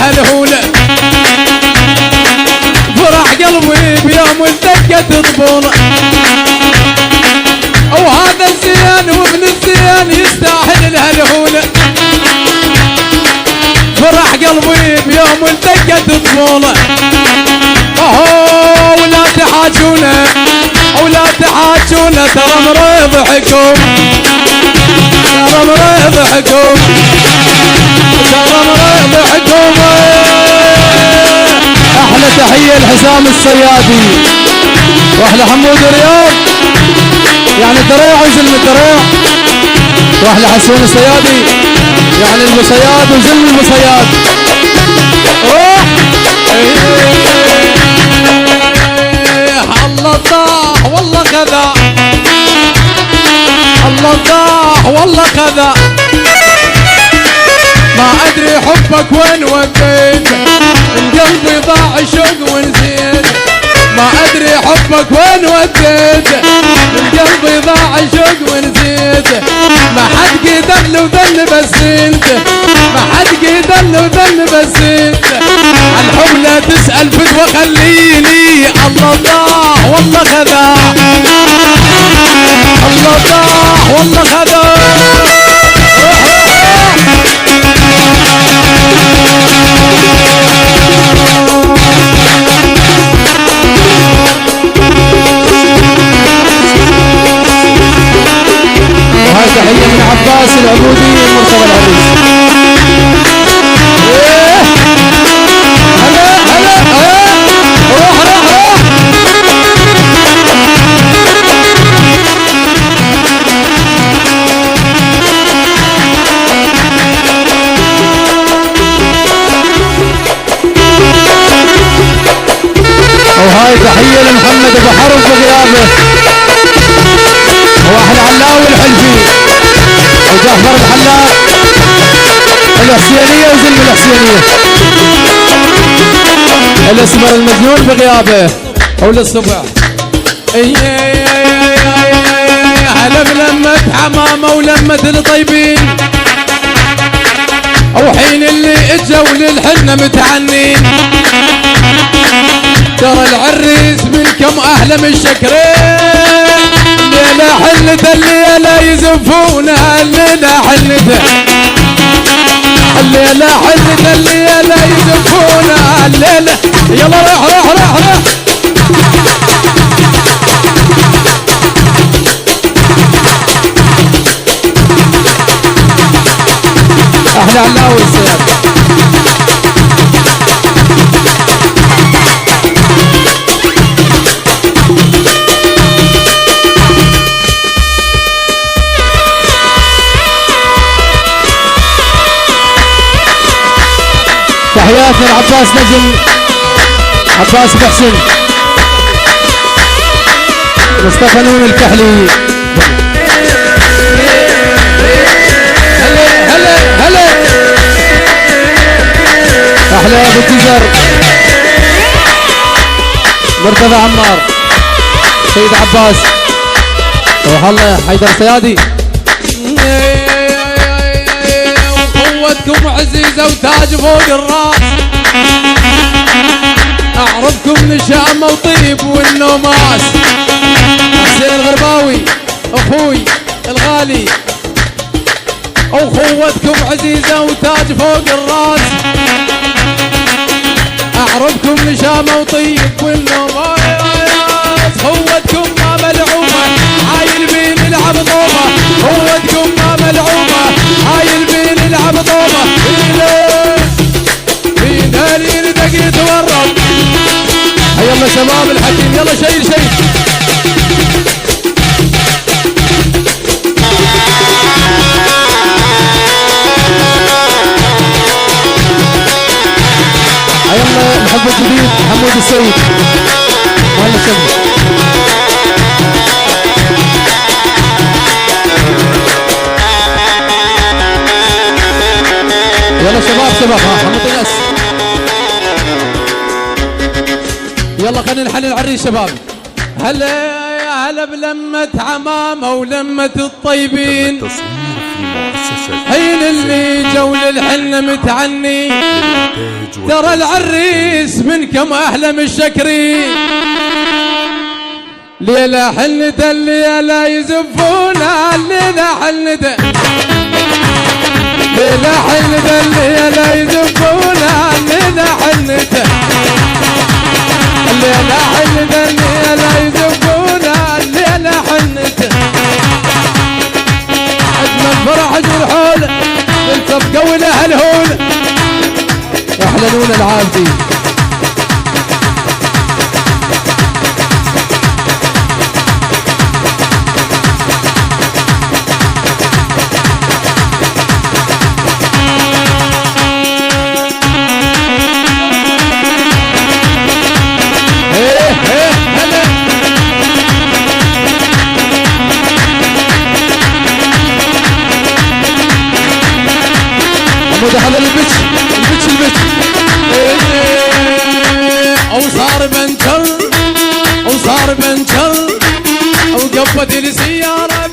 الهلهولة فرح قلبي بيوم الدقة طبولة وهذا الزين وابن الزين يستاهل الهلهولة فرح قلبي بيوم الدقة طفولة اوه ولا تحاجونا ولا تحاجونا ترى مريضحكم ترى مريضحكم ترى مريضحكم احلى تحية لحسام الصيادي واحلى حمود رياض يعني الدريع وزلم الدريع واحلى حسون الصيادي يعني المصياد وزلم المصياد روح الله ضاع والله خذا الله ضاع والله خذا ما ادري حبك وين وديت من قلبي ضاع شوق ونسيت ما ادري حبك وين وديت من قلبي ضاع شوق ونسيت ما حد قدر له ذل بس انت ما حد قدر له ذل بس انت عالحب لا تسأل فتوى خليني الله ضاع والله خذا الله ضاع والله خذا وهاي تحية من عباس العبودي مرتضى العريس هلا هلا روح روح روح وهاي تحية لمحمد ابو حرب بغيابه واحد علاوي الحلفي وجعفر الحلاق الحسينية وزلم الحسينية الاسمر المجنون بغيابه حول الصبح هلا بلمة حمامة ولمة الطيبين او حين اللي اجوا للحنة متعنين ترى العريس منكم اهلا من الشكرين الليلة حلته الليلة يزفونها الليلة حلته الليلة حلته الليلة يزفونها الليلة يلا روح روح روح روح احنا علاوي السيادة تحياتنا عباس نجم عباس محسن مصطفى نون الكحلي هلا هلا هلا احلى ابو الجزر مرتضى عمار سيد عباس وهلا حيدر صيادي وقوتكم عزيزة وتاج فوق الراس اعرفكم نشامة وطيب والنوماس حسين الغرباوي اخوي الغالي اخوتكم عزيزة وتاج فوق الراس اعرفكم نشامة وطيب والنوماس خوتكم ما ملعومة عايل بين العبطومة خوتكم ما ملعومة عايل بين العبطومة مين هالين دقيت ورب يلا شباب الحكيم يلا شيل شيل يلا محب الجديد محمود السيد ولا شباب يلا شباب شباب ها حمد الناس يلا خلينا نحل العريس شباب هلا يا هلا بلمة عمامة ولمة الطيبين حين اللي جو للحنة متعني ترى العريس من كم أحلى من الشكري ليلة حنته الليلة يزفونا الليلة حنته ليلة حنته الليلة يزفونا الليلة حنته الليلة حنته الليلة يزفونا الليلة حنته أجمل فرح جرحول التف قوي له الهول أحلى نون العابدي دخل البتش او صار بنتل او قفت السيارة